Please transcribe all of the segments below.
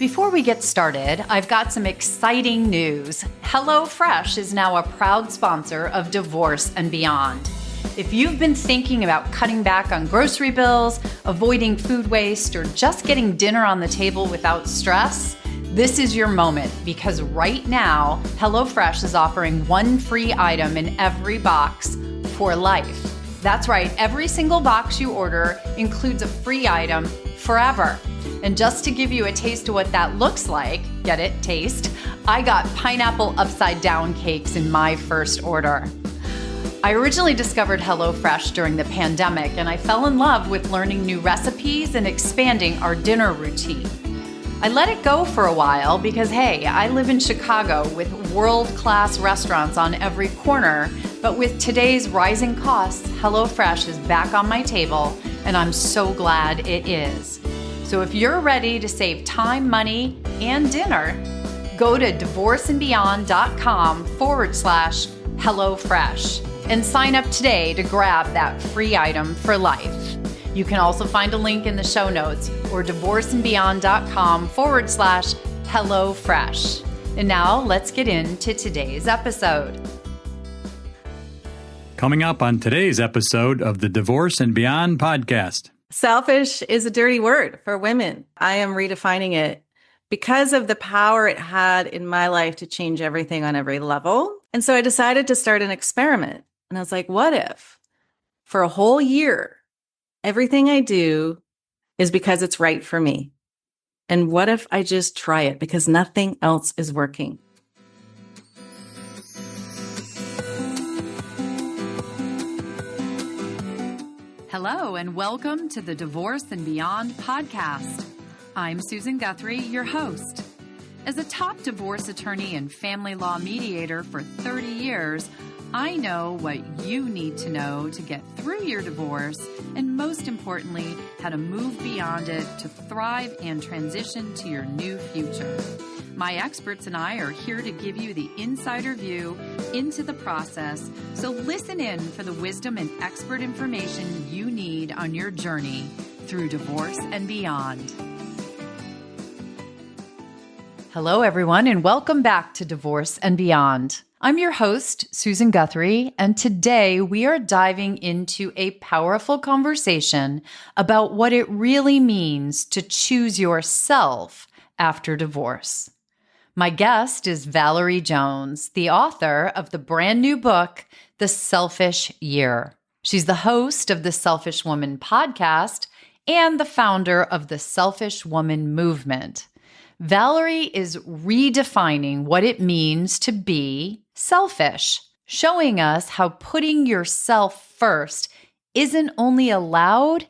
Before we get started, I've got some exciting news. HelloFresh is now a proud sponsor of Divorce and Beyond. If you've been thinking about cutting back on grocery bills, avoiding food waste, or just getting dinner on the table without stress, this is your moment because right now, HelloFresh is offering one free item in every box for life. That's right, every single box you order includes a free item forever. And just to give you a taste of what that looks like, get it, taste, I got pineapple upside down cakes in my first order. I originally discovered HelloFresh during the pandemic, and I fell in love with learning new recipes and expanding our dinner routine. I let it go for a while because, hey, I live in Chicago with world-class restaurants on every corner, but with today's rising costs, HelloFresh is back on my table, and I'm so glad it is. So if you're ready to save time, money, and dinner, go to divorceandbeyond.com/HelloFresh and sign up today to grab that free item for life. You can also find a link in the show notes or divorceandbeyond.com/HelloFresh. And now let's get into today's episode. Coming up on today's episode of the Divorce and Beyond podcast. Selfish is a dirty word for women. I am redefining it because of the power it had in my life to change everything on every level. And so I decided to start an experiment. And I was like, what if for a whole year, everything I do is because it's right for me? And what if I just try it because nothing else is working? Hello, and welcome to the Divorce and Beyond podcast. I'm Susan Guthrie, your host. As a top divorce attorney and family law mediator for 30 years, I know what you need to know to get through your divorce, and most importantly, how to move beyond it to thrive and transition to your new future. My experts and I are here to give you the insider view into the process, so listen in for the wisdom and expert information you need on your journey through divorce and beyond. Hello, everyone, and welcome back to Divorce and Beyond. I'm your host, Susan Guthrie, and today we are diving into a powerful conversation about what it really means to choose yourself after divorce. My guest is Valerie Jones, the author of the brand new book, The Selfish Year. She's the host of the Selfish Woman podcast and the founder of the Selfish Woman movement. Valerie is redefining what it means to be selfish, showing us how putting yourself first isn't only allowed,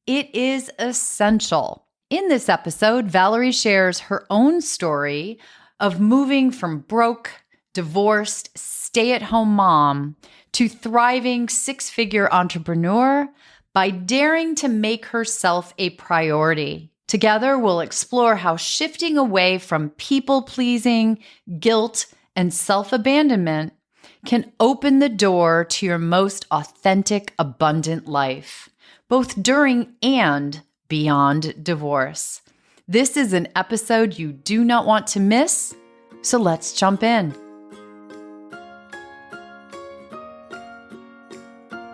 it is essential. In this episode, Valerie shares her own story of moving from broke, divorced, stay-at-home mom to thriving six-figure entrepreneur by daring to make herself a priority. Together, we'll explore how shifting away from people-pleasing, guilt, and self-abandonment can open the door to your most authentic, abundant life, both during and beyond divorce. This is an episode you do not want to miss, so let's jump in.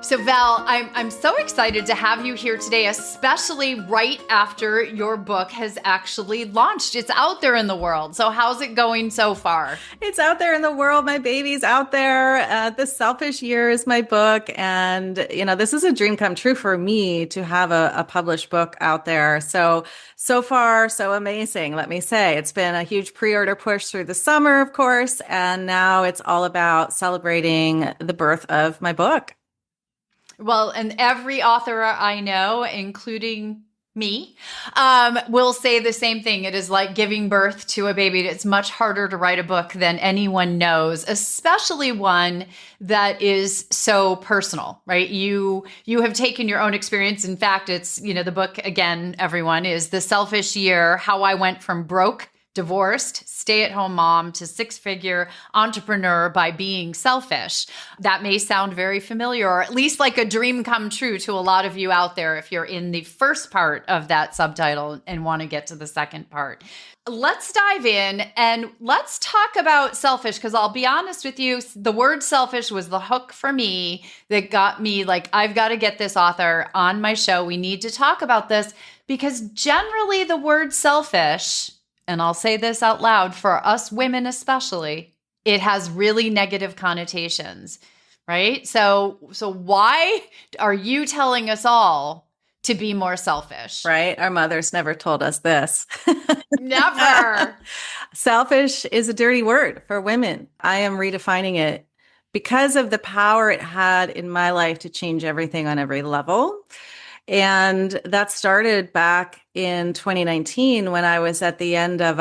So Val, I'm so excited to have you here today, especially right after your book has actually launched. It's out there in the world. So how's it going so far? It's out there in the world. My baby's out there. The Selfish Year is my book. And, this is a dream come true for me to have a published book out there. So far, so amazing. Let me say, it's been a huge pre-order push through the summer, of course. And now it's all about celebrating the birth of my book. Well, and every author I know, including me, will say the same thing. It is like giving birth to a baby. It's much harder to write a book than anyone knows, especially one that is so personal, right? You have taken your own experience. In fact, it's, the book, again, everyone, is The Selfish Year, How I Went from Broke divorced, stay-at-home mom to six-figure entrepreneur by being selfish. That may sound very familiar, or at least like a dream come true to a lot of you out there if you're in the first part of that subtitle and want to get to the second part. Let's dive in and let's talk about selfish, because I'll be honest with you, the word selfish was the hook for me that got me like, I've got to get this author on my show. We need to talk about this because generally the word selfish, and I'll say this out loud for us women especially, it has really negative connotations, right? So why are you telling us all to be more selfish? Right? Our mothers never told us this. Never. Selfish is a dirty word for women. I am redefining it because of the power it had in my life to change everything on every level. And that started back in 2019 when I was at the end of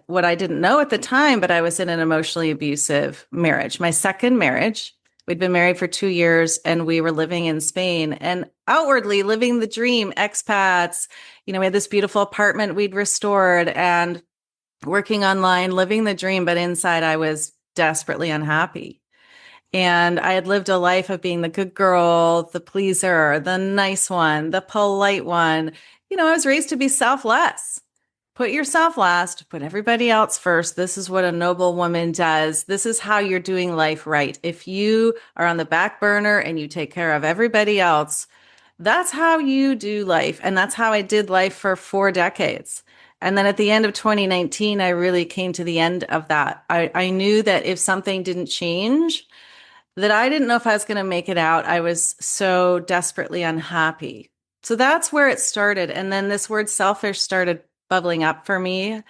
what I didn't know at the time, but I was in an emotionally abusive marriage, my second marriage. We'd been married for 2 years and we were living in Spain and outwardly living the dream, expats. We had this beautiful apartment we'd restored and working online, living the dream. But inside I was desperately unhappy. And I had lived a life of being the good girl, the pleaser, the nice one, the polite one. I was raised to be selfless. Put yourself last, put everybody else first. This is what a noble woman does. This is how you're doing life right. If you are on the back burner and you take care of everybody else, that's how you do life. And that's how I did life for 4 decades. And then at the end of 2019, I really came to the end of that. I knew that if something didn't change, that I didn't know if I was going to make it out. I was so desperately unhappy. So that's where it started. And then this word selfish started bubbling up for me.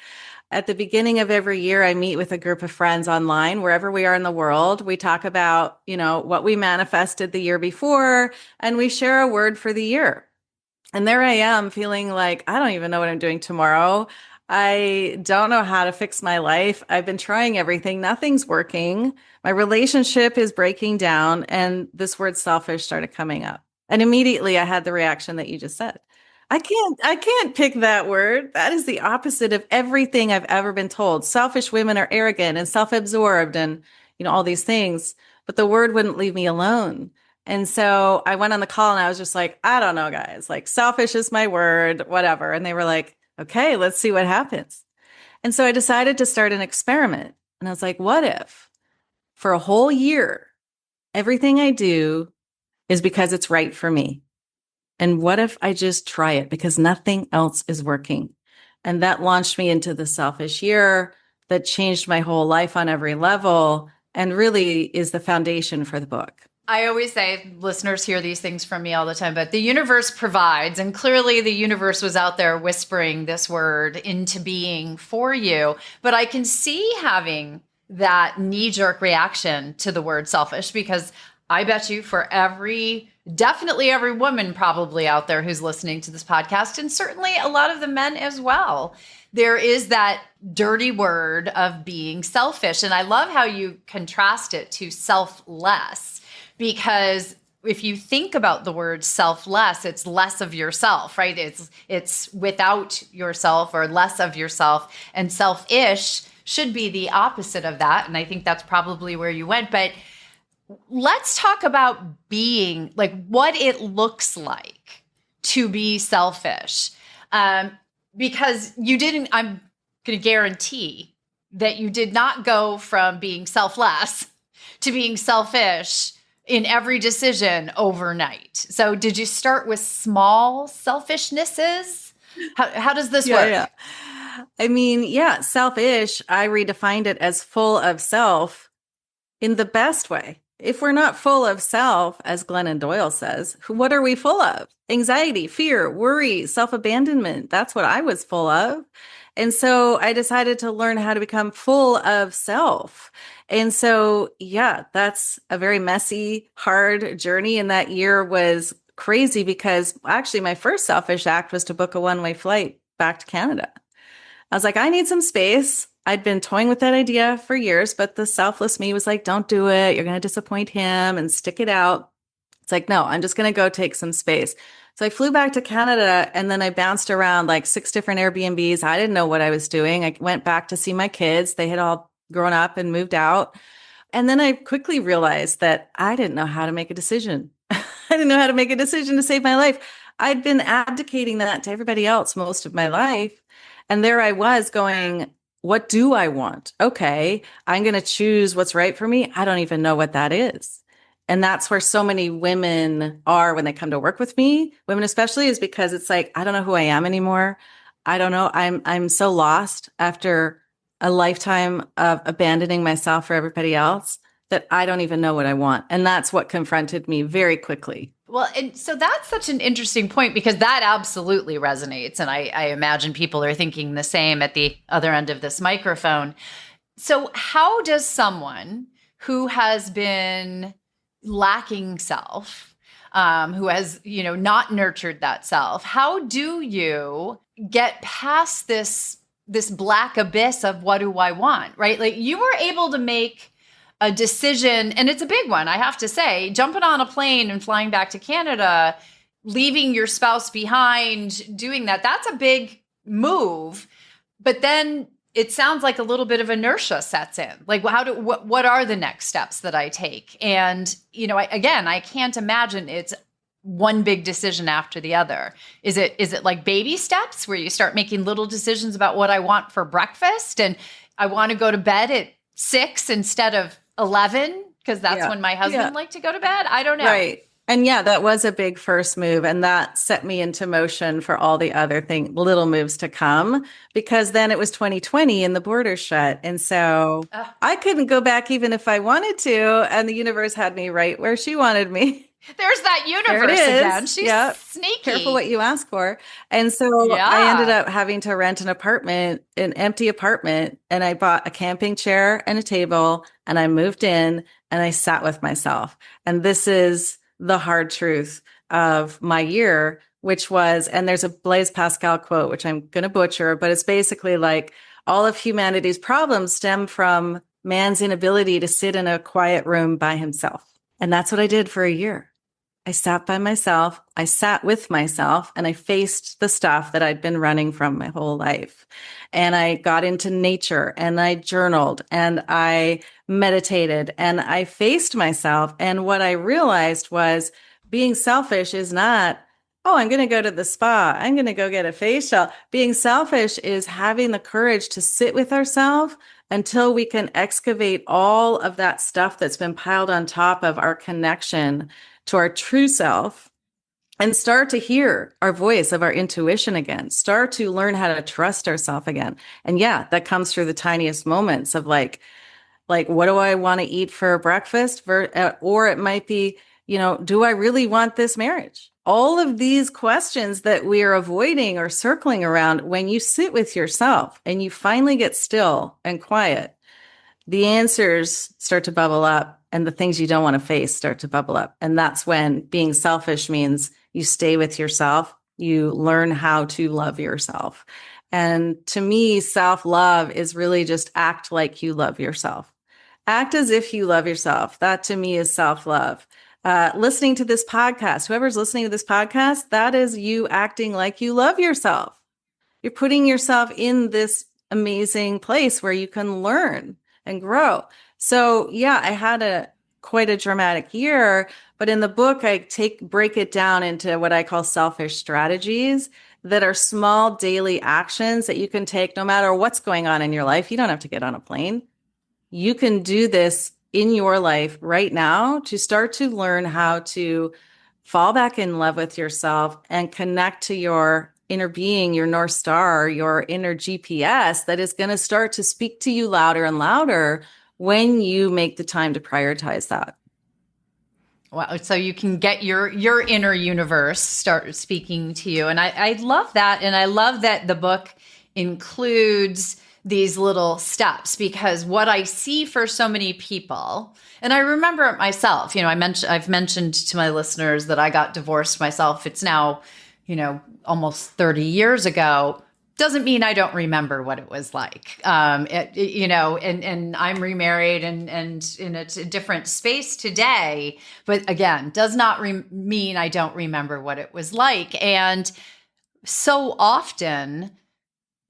At the beginning of every year, I meet with a group of friends online, wherever we are in the world. We talk about, what we manifested the year before, and we share a word for the year. And there I am feeling like, I don't even know what I'm doing tomorrow. I don't know how to fix my life. I've been trying everything. Nothing's working. My relationship is breaking down. And this word selfish started coming up. And immediately I had the reaction that you just said. I can't pick that word. That is the opposite of everything I've ever been told. Selfish women are arrogant and self-absorbed and, all these things. But the word wouldn't leave me alone. And so I went on the call and I was just like, I don't know, guys, like selfish is my word, whatever. And they were like, okay, let's see what happens. And so I decided to start an experiment. And I was like, what if for a whole year, everything I do is because it's right for me? And what if I just try it because nothing else is working? And that launched me into the selfish year that changed my whole life on every level and really is the foundation for the book. I always say, listeners hear these things from me all the time, but the universe provides. And clearly the universe was out there whispering this word into being for you. But I can see having that knee-jerk reaction to the word selfish, because I bet you for definitely every woman probably out there who's listening to this podcast, and certainly a lot of the men as well, there is that dirty word of being selfish. And I love how you contrast it to selfless. Because if you think about the word selfless, it's less of yourself, right? It's without yourself or less of yourself. And selfish should be the opposite of that. And I think that's probably where you went. But let's talk about being, like, what it looks like to be selfish. Because I'm going to guarantee that you did not go from being selfless to being selfish in every decision overnight. So did you start with small selfishnesses? How does this work? Yeah. I mean, selfish, I redefined it as full of self in the best way. If we're not full of self, as Glennon Doyle says, what are we full of? Anxiety, fear, worry, self-abandonment. That's what I was full of. And so I decided to learn how to become full of self. And so, that's a very messy, hard journey. And that year was crazy because actually my first selfish act was to book a one-way flight back to Canada. I was like, I need some space. I'd been toying with that idea for years, but the selfless me was like, don't do it. You're going to disappoint him and stick it out. It's like, no, I'm just going to go take some space. So I flew back to Canada and then I bounced around like 6 different Airbnbs. I didn't know what I was doing. I went back to see my kids. They had all grown up and moved out. And then I quickly realized that I didn't know how to make a decision. I didn't know how to make a decision to save my life. I'd been abdicating that to everybody else most of my life. And there I was going, what do I want? Okay, I'm going to choose what's right for me. I don't even know what that is. And that's where so many women are when they come to work with me, women especially, is because it's like, I don't know who I am anymore. I don't know. I'm so lost after a lifetime of abandoning myself for everybody else that I don't even know what I want. And that's what confronted me very quickly. Well, and so that's such an interesting point because that absolutely resonates. And I imagine people are thinking the same at the other end of this microphone. So how does someone who has been lacking self, who has, not nurtured that self, how do you get past this black abyss of what do I want, right? Like you were able to make a decision, and it's a big one, I have to say, jumping on a plane and flying back to Canada, leaving your spouse behind, doing that's a big move. But then it sounds like a little bit of inertia sets in. Like, what are the next steps that I take? And, I can't imagine it's one big decision after the other. Is it like baby steps where you start making little decisions about what I want for breakfast? And I want to go to bed at 6 instead of 11 because that's when my husband liked to go to bed. I don't know. Right. And that was a big first move. And that set me into motion for all the other little moves to come, because then it was 2020 and the borders shut. And so I couldn't go back even if I wanted to. And the universe had me right where she wanted me. There's that universe again. She's sneaky. Careful what you ask for. And so I ended up having to rent an empty apartment, and I bought a camping chair and a table, and I moved in and I sat with myself. And this is the hard truth of my year, which was, and there's a Blaise Pascal quote, which I'm going to butcher, but it's basically like all of humanity's problems stem from man's inability to sit in a quiet room by himself. And that's what I did for a year. I sat by myself, I sat with myself, and I faced the stuff that I'd been running from my whole life. And I got into nature, and I journaled, and I meditated, and I faced myself. And what I realized was being selfish is not, oh, I'm going to go to the spa, I'm going to go get a facial. Being selfish is having the courage to sit with ourselves until we can excavate all of that stuff that's been piled on top of our connection to our true self and start to hear our voice of our intuition again, start to learn how to trust ourselves again. And that comes through the tiniest moments of like, what do I want to eat for breakfast? Or it might be, do I really want this marriage? All of these questions that we are avoiding or circling around, when you sit with yourself and you finally get still and quiet, the answers start to bubble up, and the things you don't want to face start to bubble up. And that's when being selfish means you stay with yourself, you learn how to love yourself. And to me, self-love is really just act like you love yourself. Act as if you love yourself. That to me is self-love. Listening to this podcast, whoever's listening to this podcast, that is you acting like you love yourself. You're putting yourself in this amazing place where you can learn and grow. So I had quite a dramatic year, but in the book, I break it down into what I call selfish strategies that are small daily actions that you can take no matter what's going on in your life. You don't have to get on a plane. You can do this in your life right now to start to learn how to fall back in love with yourself and connect to your inner being, your North Star, your inner GPS that is going to start to speak to you louder and louder when you make the time to prioritize that. Wow. So you can get your inner universe start speaking to you. And I love that. And I love that the book includes these little steps, because what I see for so many people, and I remember it myself, I've mentioned to my listeners that I got divorced myself. It's now, almost 30 years ago. doesn't mean I don't remember what it was like. And I'm remarried and in a different space today. But again, does not mean I don't remember what it was like. And so often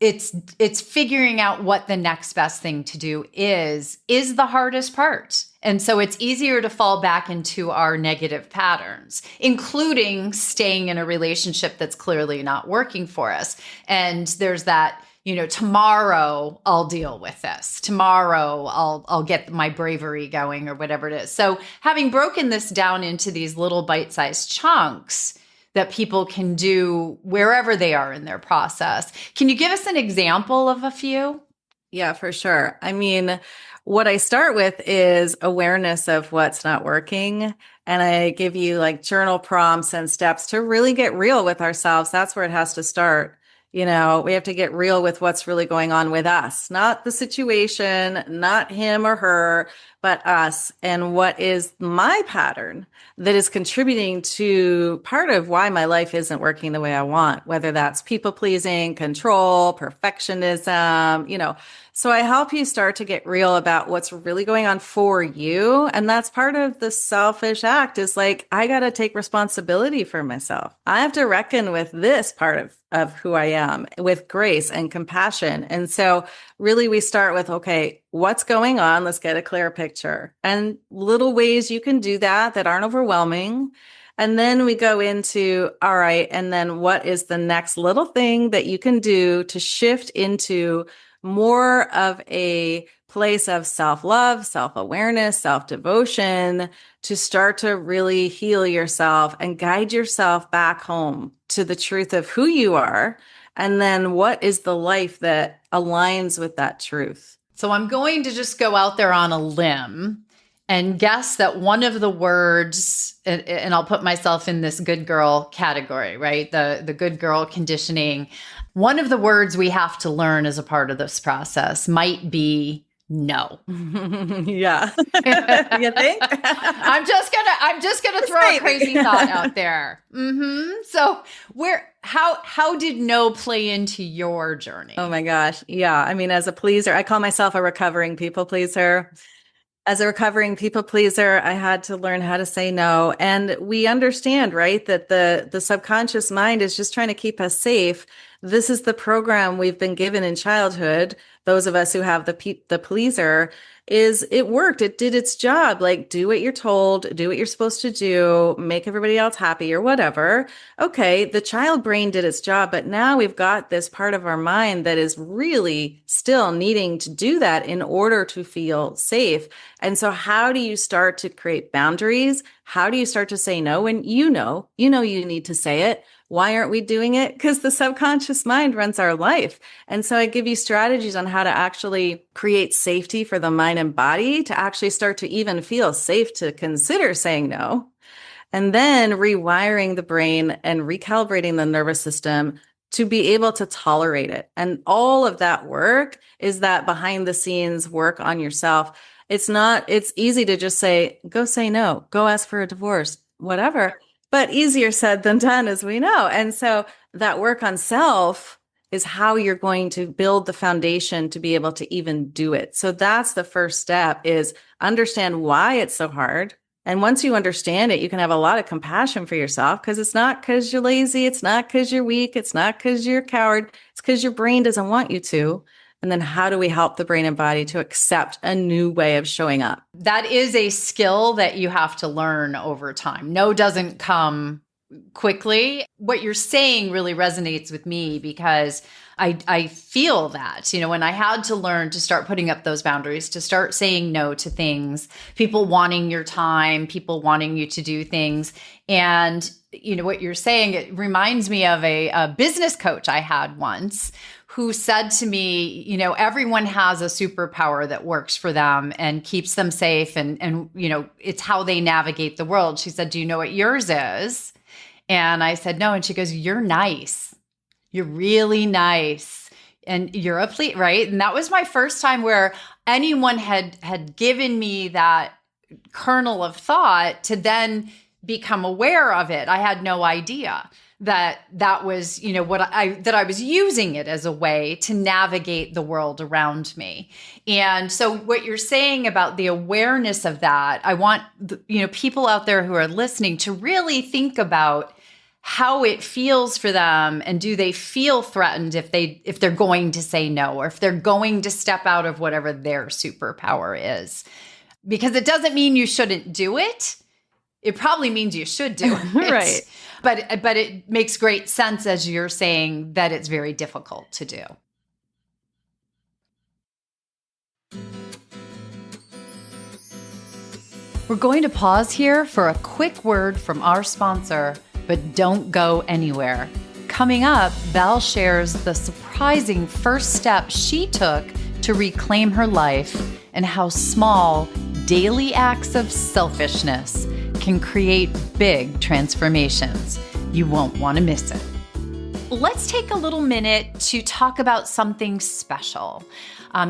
it's figuring out what the next best thing to do is the hardest part. And so it's easier to fall back into our negative patterns, including staying in a relationship that's clearly not working for us. And there's that, tomorrow I'll deal with this. Tomorrow I'll get my bravery going or whatever it is. So having broken this down into these little bite-sized chunks that people can do wherever they are in their process. Can you give us an example of a few? Yeah, for sure. I mean, what I start with is awareness of what's not working. And I give you like journal prompts and steps to really get real with ourselves. That's where it has to start. We have to get real with what's really going on with us, not the situation, not him or her, but us. And what is my pattern that is contributing to part of why my life isn't working the way I want, whether that's people pleasing, control, perfectionism, So I help you start to get real about what's really going on for you. And that's part of the selfish act is like, I got to take responsibility for myself. I have to reckon with this part of who I am with grace and compassion. And so really we start with, okay, what's going on? Let's get a clear picture and little ways you can do that aren't overwhelming. And then we go into, all right, and then what is the next little thing that you can do to shift into more of a place of self-love, self-awareness, self-devotion to start to really heal yourself and guide yourself back home to the truth of who you are. And then what is the life that aligns with that truth? So I'm going to just go out there on a limb and guess that one of the words, and I'll put myself in this good girl category, right? The good girl conditioning. One of the words we have to learn as a part of this process might be no. Yeah. You think? I'm just gonna throw a crazy thought out there. So how did no play into your journey? Oh my gosh. Yeah. I mean, as a pleaser, I call myself a recovering people pleaser. As a recovering people pleaser, I had to learn how to say no. And we understand, right, that the subconscious mind is just trying to keep us safe. This is the program we've been given in childhood. Those of us who have the pleaser is it worked. It did its job. Like do what you're told, do what you're supposed to do, make everybody else happy or whatever. Okay. The child brain did its job, but now we've got this part of our mind that is really still needing to do that in order to feel safe. And so how do you start to create boundaries? How do you start to say no when you need to say it? Why aren't we doing it? Because the subconscious mind runs our life. And so I give you strategies on how to actually create safety for the mind and body to actually start to even feel safe to consider saying no. And then rewiring the brain and recalibrating the nervous system to be able to tolerate it. And all of that work is that behind the scenes work on yourself. It's easy to just go say no, go ask for a divorce, whatever. But easier said than done, as we know. And so that work on self is how you're going to build the foundation to be able to even do it. So that's the first step is understand why it's so hard. And once you understand it, you can have a lot of compassion for yourself because it's not because you're lazy. It's not because you're weak. It's not because you're a coward. It's because your brain doesn't want you to. And then how do we help the brain and body to accept a new way of showing up? That is a skill that you have to learn over time. No doesn't come quickly. What you're saying really resonates with me because I feel that, when I had to learn to start putting up those boundaries, to start saying no to things, people wanting your time, people wanting you to do things. And, what you're saying, it reminds me of a business coach I had once who said to me, everyone has a superpower that works for them and keeps them safe. And it's how they navigate the world. She said, do you know what yours is? And I said, no. And she goes, you're nice. You're really nice. And you're a right? And that was my first time where anyone had given me that kernel of thought to then become aware of it. I had no idea. that was, that I was using it as a way to navigate the world around me. And so what you're saying about the awareness of that, I want, people out there who are listening to really think about how it feels for them, and do they feel threatened if they're going to say no, or if they're going to step out of whatever their superpower is. Because it doesn't mean you shouldn't do it. It probably means you should do it. Right. But it makes great sense, as you're saying, that it's very difficult to do. We're going to pause here for a quick word from our sponsor, but don't go anywhere. Coming up, Val shares the surprising first step she took to reclaim her life, and how small, daily acts of selfishness can create big transformations. You won't want to miss it. Let's take a little minute to talk about something special.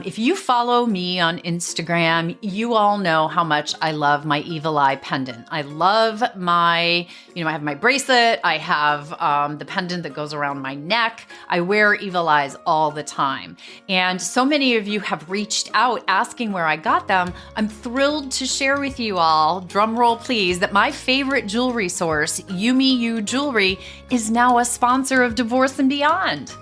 If you follow me on Instagram, you all know how much I love my evil eye pendant. I love I have my bracelet. I have the pendant that goes around my neck. I wear evil eyes all the time. And so many of you have reached out asking where I got them. I'm thrilled to share with you all, drum roll please, that my favorite jewelry source, Yumi You Jewelry, is now a sponsor of Divorce and Beyond.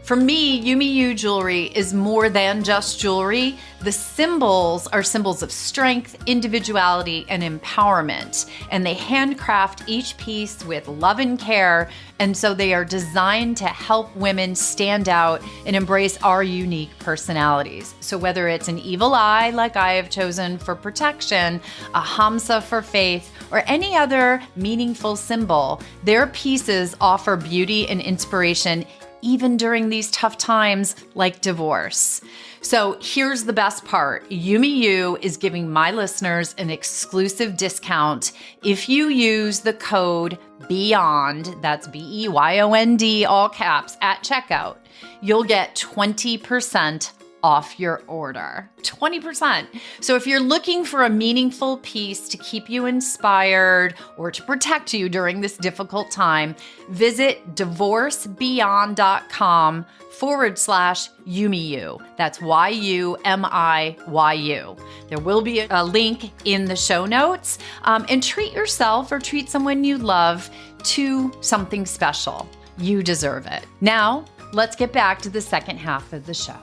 For me, Yumi You Jewelry is more than just jewelry. The symbols are symbols of strength, individuality, and empowerment. And they handcraft each piece with love and care. And so they are designed to help women stand out and embrace our unique personalities. So whether it's an evil eye, like I have chosen for protection, a hamsa for faith, or any other meaningful symbol, their pieces offer beauty and inspiration even during these tough times like divorce. So here's the best part. Yumi You is giving my listeners an exclusive discount if you use the code BEYOND, that's BEYOND, all caps, at checkout. You'll get 20% off your order. 20%. So if you're looking for a meaningful piece to keep you inspired or to protect you during this difficult time, visit divorcebeyond.com/YumiYu. That's YUMIYU. There will be a link in the show notes. And treat yourself or treat someone you love to something special. You deserve it. Now, let's get back to the second half of the show.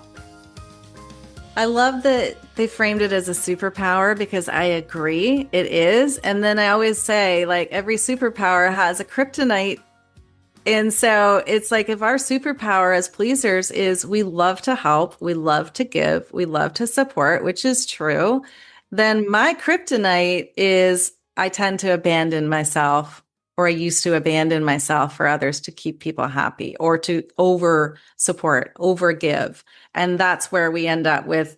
I love that they framed it as a superpower, because I agree it is. And then I always say, like, every superpower has a kryptonite. And so it's like, if our superpower as pleasers is we love to help, we love to give, we love to support, which is true, then my kryptonite is I tend to abandon myself, or I used to abandon myself for others to keep people happy, or to over support, over give. And that's where we end up with,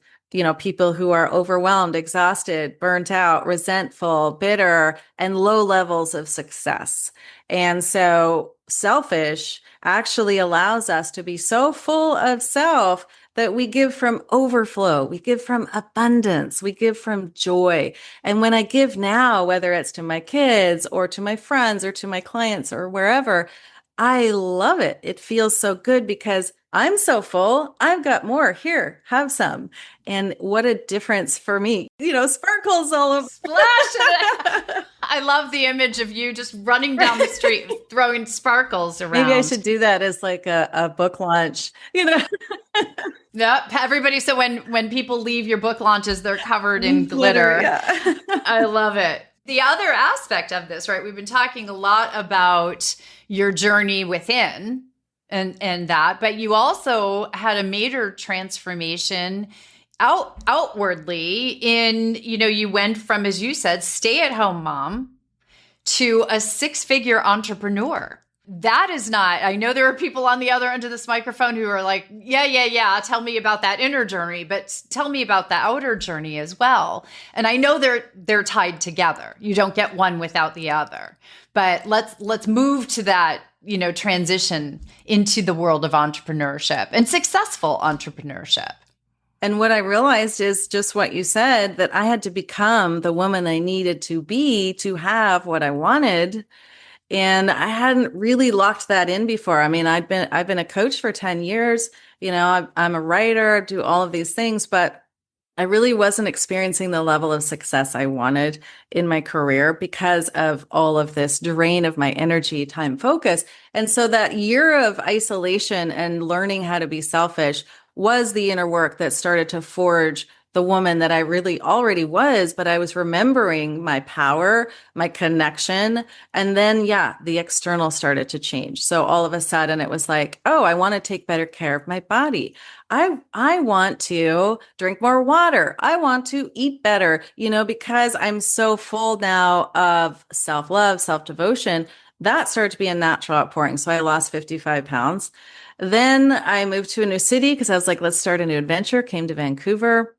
people who are overwhelmed, exhausted, burnt out, resentful, bitter, and low levels of success. And so selfish actually allows us to be so full of self that we give from overflow, we give from abundance, we give from joy. And when I give now, whether it's to my kids or to my friends or to my clients or wherever, I love it. It feels so good because I'm so full. I've got more. Here, have some. And what a difference for me. Sparkles all over. Splash it. I love the image of you just running down the street, throwing sparkles around. Maybe I should do that as like a book launch, Yep. Everybody. So when people leave your book launches, they're covered in glitter. Yeah. I love it. The other aspect of this, right? We've been talking a lot about your journey within and that, but you also had a major transformation outwardly in, you went from, as you said, stay-at-home mom to a six-figure entrepreneur. That is not, I know there are people on the other end of this microphone who are like, yeah, tell me about that inner journey, but tell me about the outer journey as well. And I know they're tied together. You don't get one without the other. But let's move to that, transition into the world of entrepreneurship and successful entrepreneurship. And what I realized is just what you said, that I had to become the woman I needed to be to have what I wanted. And I hadn't really locked that in before. I mean, I've been a coach for 10 years. I'm a writer, do all of these things, but I really wasn't experiencing the level of success I wanted in my career because of all of this drain of my energy, time, focus. And so that year of isolation and learning how to be selfish was the inner work that started to forge the woman that I really already was, but I was remembering my power, my connection. And then, yeah, the external started to change. So all of a sudden it was like, oh, I want to take better care of my body. I want to drink more water. I want to eat better, because I'm so full now of self-love, self-devotion. That started to be a natural outpouring. So I lost 55 pounds. Then I moved to a new city because I was like, let's start a new adventure, came to Vancouver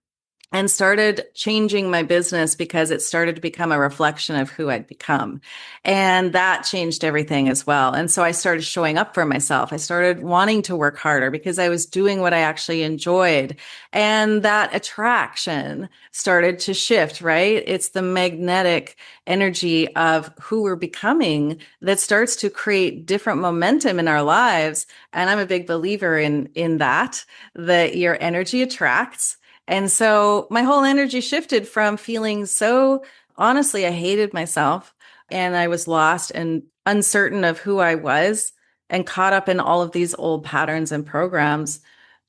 and started changing my business because it started to become a reflection of who I'd become. And that changed everything as well. And so I started showing up for myself. I started wanting to work harder because I was doing what I actually enjoyed. And that attraction started to shift, right? It's the magnetic energy of who we're becoming that starts to create different momentum in our lives. And I'm a big believer in that your energy attracts. And so my whole energy shifted from feeling so honestly, I hated myself and I was lost and uncertain of who I was and caught up in all of these old patterns and programs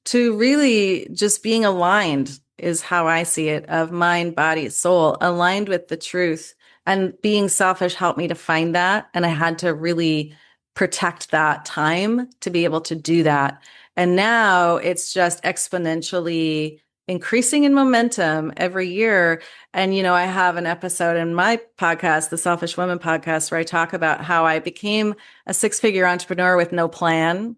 to really just being aligned is how I see it, of mind, body, soul, aligned with the truth. And being selfish helped me to find that. And I had to really protect that time to be able to do that. And now it's just exponentially increasing in momentum every year. And, I have an episode in my podcast, the Selfish Woman podcast, where I talk about how I became a six-figure entrepreneur with no plan.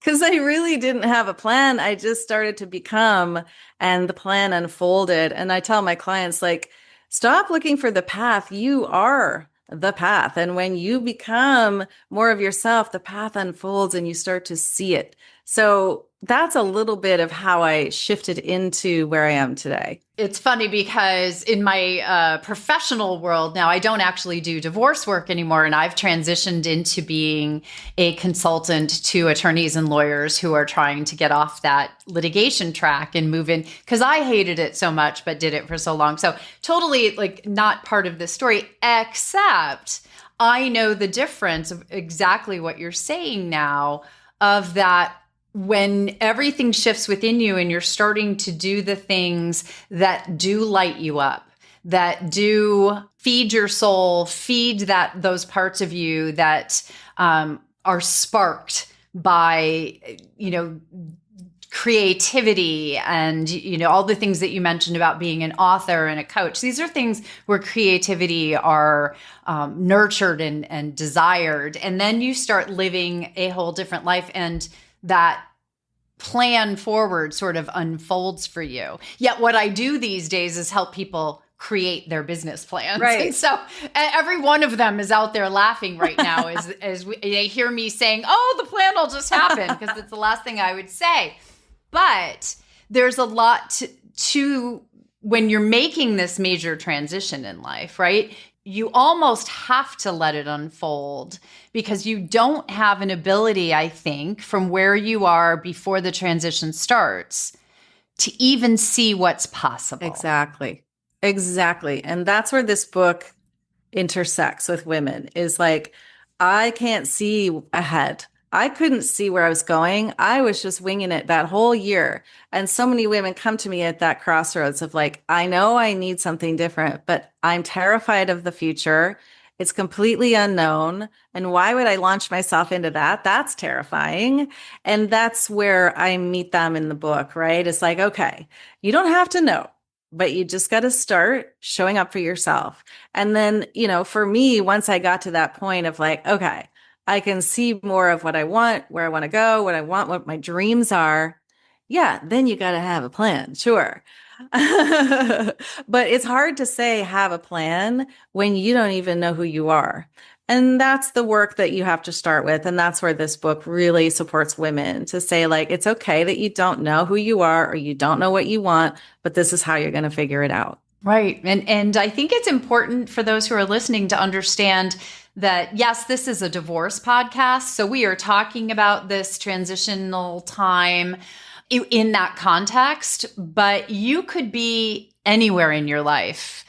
Because I really didn't have a plan. I just started to become, and the plan unfolded. And I tell my clients, like, stop looking for the path. You are the path. And when you become more of yourself, the path unfolds and you start to see it. So that's a little bit of how I shifted into where I am today. It's funny because in my professional world now, I don't actually do divorce work anymore. And I've transitioned into being a consultant to attorneys and lawyers who are trying to get off that litigation track and move in, because I hated it so much, but did it for so long. So totally like not part of this story, except I know the difference of exactly what you're saying now, of that when everything shifts within you and you're starting to do the things that do light you up, that do feed your soul, feed those parts of you that are sparked by, creativity and, all the things that you mentioned about being an author and a coach. These are things where creativity are nurtured and desired. And then you start living a whole different life, and that plan forward sort of unfolds for you. Yet what I do these days is help people create their business plans. Right. And so every one of them is out there laughing right now as they hear me saying, oh, the plan will just happen, because it's the last thing I would say. But there's a lot to when you're making this major transition in life, right? You almost have to let it unfold, because you don't have an ability, I think, from where you are before the transition starts to even see what's possible. Exactly. And that's where this book intersects with women, is like, I can't see ahead. I couldn't see where I was going. I was just winging it that whole year. And so many women come to me at that crossroads of like, I know I need something different, but I'm terrified of the future. It's completely unknown. And why would I launch myself into that? That's terrifying. And that's where I meet them in the book, right? It's like, okay, you don't have to know, but you just got to start showing up for yourself. And then, for me, once I got to that point of like, okay, I can see more of what I want, where I want to go, what my dreams are. Yeah, then you got to have a plan, sure. But it's hard to say have a plan when you don't even know who you are. And that's the work that you have to start with. And that's where this book really supports women to say, like, it's okay that you don't know who you are or you don't know what you want, but this is how you're going to figure it out. Right. And I think it's important for those who are listening to understand that, yes, this is a divorce podcast. So we are talking about this transitional time in that context, but you could be anywhere in your life.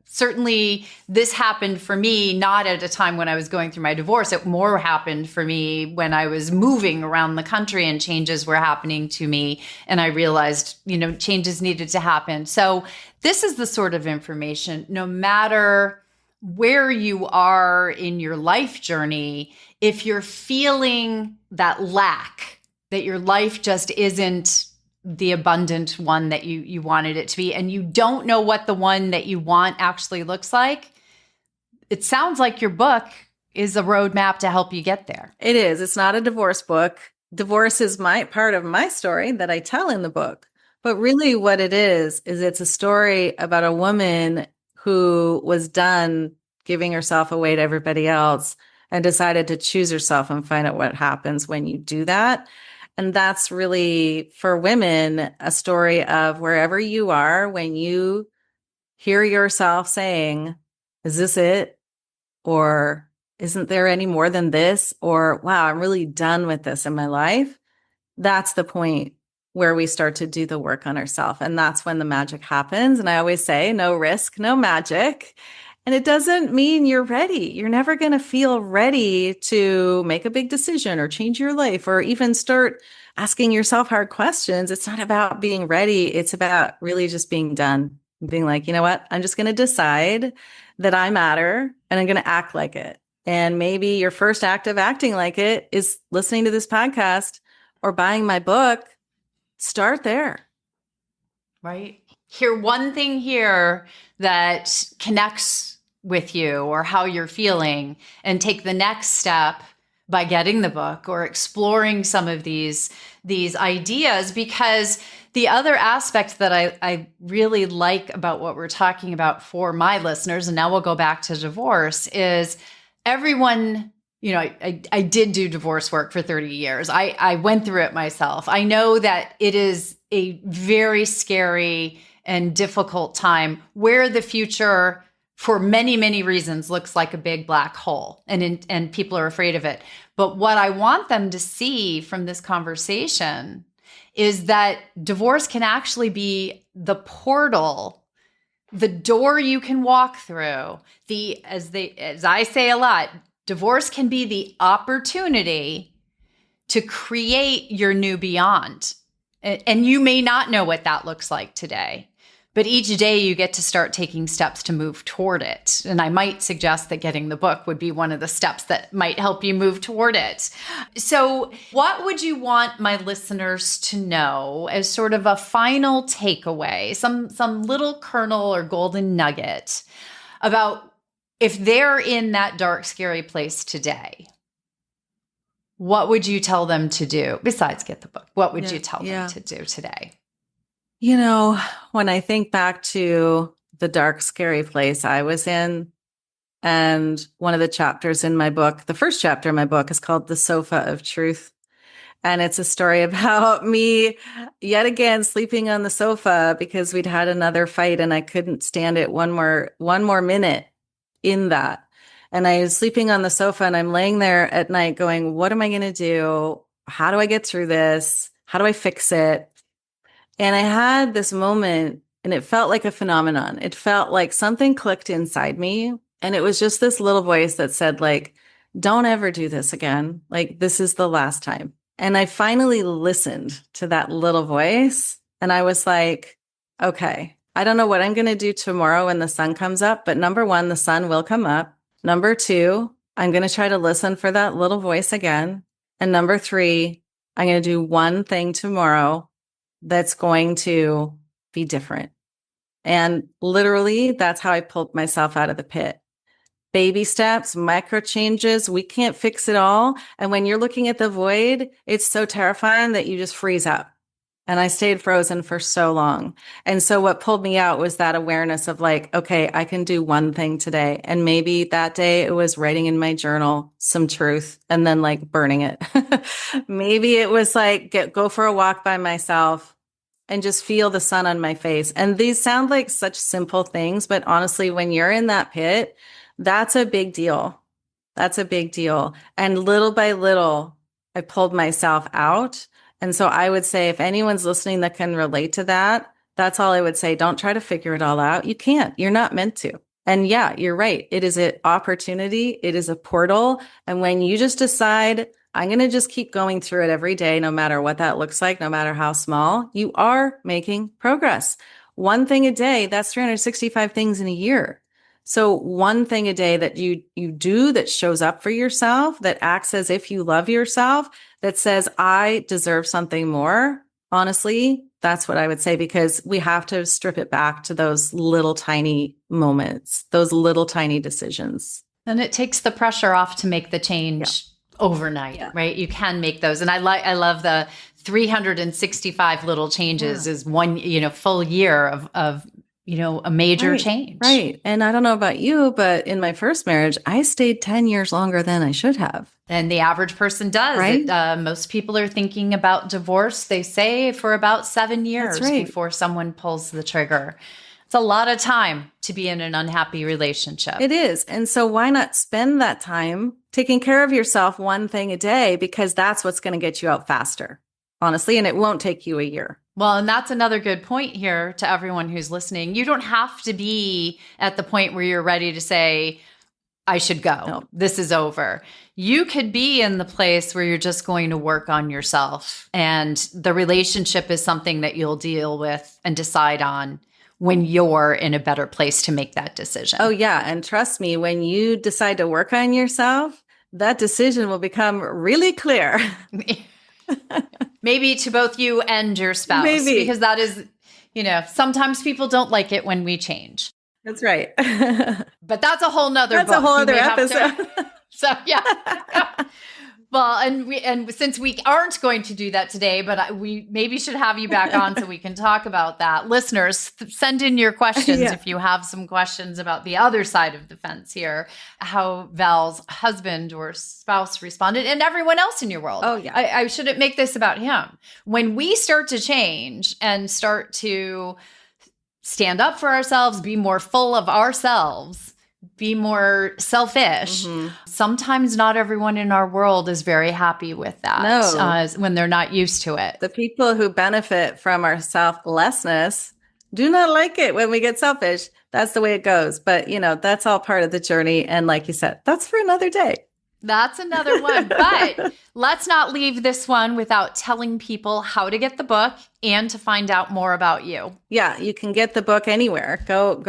Certainly this happened for me, not at a time when I was going through my divorce. It more happened for me when I was moving around the country and changes were happening to me. And I realized, changes needed to happen. So this is the sort of information, no matter where you are in your life journey, if you're feeling that lack, that your life just isn't the abundant one that you wanted it to be, and you don't know what the one that you want actually looks like, it sounds like your book is a roadmap to help you get there. It is. It's not a divorce book. Divorce is part of my story that I tell in the book. But really what it is it's a story about a woman who was done giving herself away to everybody else and decided to choose herself and find out what happens when you do that. And that's really, for women, a story of wherever you are, when you hear yourself saying, is this it? Or isn't there any more than this? Or, wow, I'm really done with this in my life. That's the point where we start to do the work on ourselves. And that's when the magic happens. And I always say, no risk, no magic. And it doesn't mean you're ready. You're never going to feel ready to make a big decision or change your life or even start asking yourself hard questions. It's not about being ready. It's about really just being done, being like, you know what? I'm just going to decide that I matter and I'm going to act like it. And maybe your first act of acting like it is listening to this podcast or buying my book. Start there. Right. Hear one thing here that connects with you or how you're feeling, and take the next step by getting the book or exploring some of these ideas. Because the other aspect that I really like about what we're talking about for my listeners, and now we'll go back to divorce, is everyone, I did do divorce work for 30 years. I went through it myself. I know that it is a very scary and difficult time where the future, for many, many reasons, looks like a big black hole, and people are afraid of it. But what I want them to see from this conversation is that divorce can actually be the portal, the door you can walk through. As I say a lot, divorce can be the opportunity to create your new beyond. And you may not know what that looks like today, but each day you get to start taking steps to move toward it. And I might suggest that getting the book would be one of the steps that might help you move toward it. So what would you want my listeners to know as sort of a final takeaway, some little kernel or golden nugget about if they're in that dark, scary place today? What would you tell them to do besides get the book? What would you tell them to do today? When I think back to the dark, scary place I was in, and one of the chapters in my book, the first chapter in my book, is called The Sofa of Truth. And it's a story about me yet again sleeping on the sofa because we'd had another fight and I couldn't stand it one more minute in that. And I was sleeping on the sofa and I'm laying there at night going, what am I going to do? How do I get through this? How do I fix it? And I had this moment and it felt like a phenomenon. It felt like something clicked inside me. And it was just this little voice that said, like, don't ever do this again. Like, this is the last time. And I finally listened to that little voice. And I was like, okay, I don't know what I'm going to do tomorrow when the sun comes up. But number one, the sun will come up. Number two, I'm going to try to listen for that little voice again. And number three, I'm going to do one thing tomorrow that's going to be different. And literally, that's how I pulled myself out of the pit. Baby steps, micro changes. We can't fix it all. And when you're looking at the void, it's so terrifying that you just freeze up. And I stayed frozen for so long. And so what pulled me out was that awareness of like, okay, I can do one thing today. And maybe that day it was writing in my journal some truth and then like burning it. Maybe it was like go for a walk by myself and just feel the sun on my face. And these sound like such simple things, but honestly, when you're in that pit, that's a big deal. That's a big deal. And little by little, I pulled myself out. And so I would say if anyone's listening that can relate to that, that's all I would say. Don't try to figure it all out. You can't. You're not meant to. And yeah, you're right. It is an opportunity. It is a portal. And when you just decide, I'm going to just keep going through it every day, no matter what that looks like, no matter how small, you are making progress. One thing a day, that's 365 things in a year. So one thing a day that you do that shows up for yourself, that acts as if you love yourself, that says, I deserve something more. Honestly, that's what I would say, because we have to strip it back to those little tiny moments, those little tiny decisions. And it takes the pressure off to make the change overnight, right? You can make those. And I love the 365 little changes is one, full year of a major change. Right. And I don't know about you, but in my first marriage, I stayed 10 years longer than I should have. And the average person does. Right? Most people are thinking about divorce, they say, for about 7 years before someone pulls the trigger. It's a lot of time to be in an unhappy relationship. It is. And so why not spend that time taking care of yourself one thing a day, because that's what's going to get you out faster, honestly, and it won't take you a year. Well, and that's another good point here to everyone who's listening. You don't have to be at the point where you're ready to say, I should go. No. This is over. You could be in the place where you're just going to work on yourself, and the relationship is something that you'll deal with and decide on when you're in a better place to make that decision. Oh, yeah. And trust me, when you decide to work on yourself, that decision will become really clear. Maybe to both you and your spouse. Maybe. Because that is, sometimes people don't like it when we change. That's right. But that's a whole nother book. That's a whole other episode. So, yeah. Well, and since we aren't going to do that today, but we maybe should have you back on so we can talk about that. Listeners, send in your questions if you have some questions about the other side of the fence here, how Val's husband or spouse responded, and everyone else in your world. Oh, yeah. I shouldn't make this about him. When we start to change and start to stand up for ourselves, be more full of ourselves, be more selfish. Sometimes not everyone in our world is very happy with that when they're not used to it. The people who benefit from our selflessness do not like it when we get selfish. That's the way it goes. But, that's all part of the journey. And like you said, that's for another day. That's another one. But let's not leave this one without telling people how to get the book and to find out more about you. Yeah, you can get the book anywhere. Go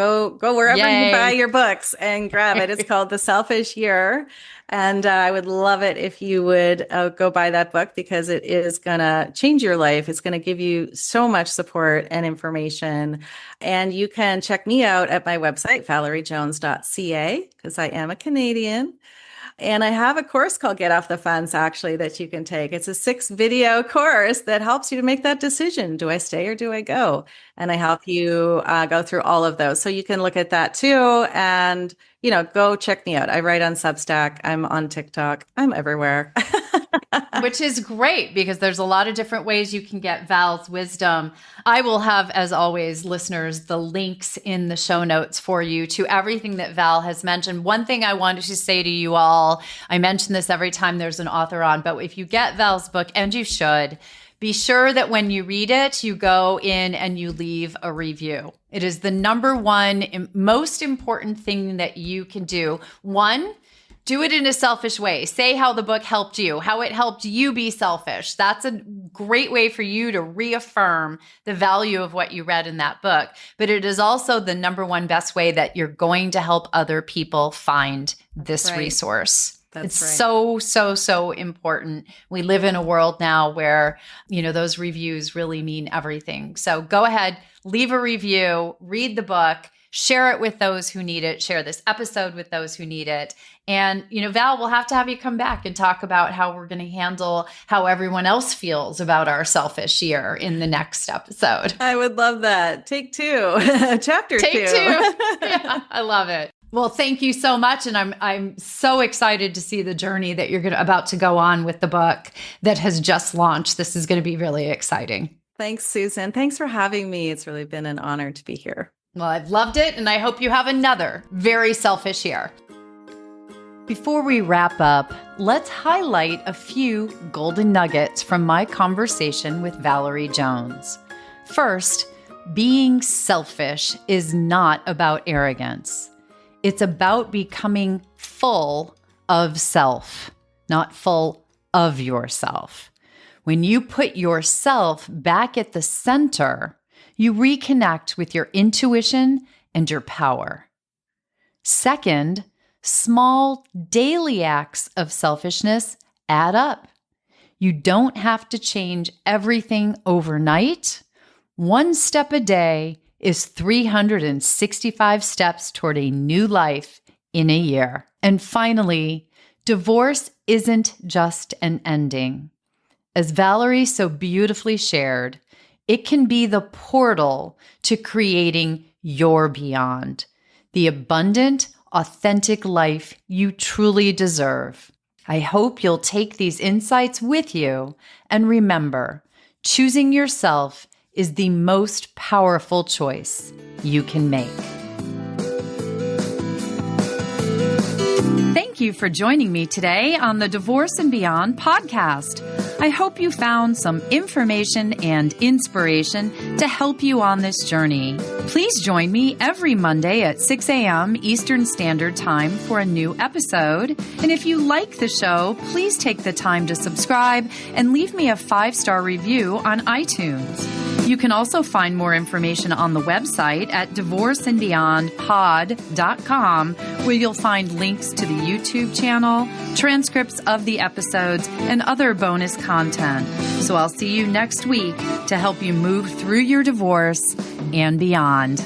wherever you buy your books and grab it. It's called The Selfish Year. And I would love it if you would go buy that book, because it is going to change your life. It's going to give you so much support and information. And you can check me out at my website, valeriejones.ca, because I am a Canadian. And I have a course called Get Off the Fence, actually, that you can take. It's a 6-video course that helps you to make that decision. Do I stay or do I go? And I help you go through all of those. So you can look at that too. And, go check me out. I write on Substack. I'm on TikTok. I'm everywhere. Which is great, because there's a lot of different ways you can get Val's wisdom. I will have, as always, listeners, the links in the show notes for you to everything that Val has mentioned. One thing I wanted to say to you all, I mention this every time there's an author on, but if you get Val's book, and you should, be sure that when you read it, you go in and you leave a review. It is the number one most important thing that you can do. One, do it in a selfish way. Say how the book helped you, how it helped you be selfish. That's a great way for you to reaffirm the value of what you read in that book. But it is also the number one best way that you're going to help other people find this resource. It's so important. We live in a world now where, those reviews really mean everything. So go ahead, leave a review, read the book, share it with those who need it, share this episode with those who need it. And, Val, we'll have to have you come back and talk about how we're going to handle how everyone else feels about our selfish year in the next episode. I would love that. Take 2, chapter 2. Take 2. Yeah, I love it. Well, thank you so much. And I'm so excited to see the journey that you're about to go on with the book that has just launched. This is going to be really exciting. Thanks, Susan. Thanks for having me. It's really been an honor to be here. Well, I've loved it, and I hope you have another very selfish year. Before we wrap up, let's highlight a few golden nuggets from my conversation with Valerie Jones. First, being selfish is not about arrogance. It's about becoming full of self, not full of yourself. When you put yourself back at the center, you reconnect with your intuition and your power. Second, small daily acts of selfishness add up. You don't have to change everything overnight. One step a day is 365 steps toward a new life in a year. And finally, divorce isn't just an ending. As Valerie so beautifully shared, it can be the portal to creating your beyond, the abundant, authentic life you truly deserve. I hope you'll take these insights with you and remember, choosing yourself is the most powerful choice you can make. Thank you for joining me today on the Divorce and Beyond podcast. I hope you found some information and inspiration to help you on this journey. Please join me every Monday at 6 a.m. Eastern Standard Time for a new episode. And if you like the show, please take the time to subscribe and leave me a 5-star review on iTunes. You can also find more information on the website at divorceandbeyondpod.com, where you'll find links to the YouTube channel, transcripts of the episodes, and other bonus content. So I'll see you next week to help you move through your divorce and beyond.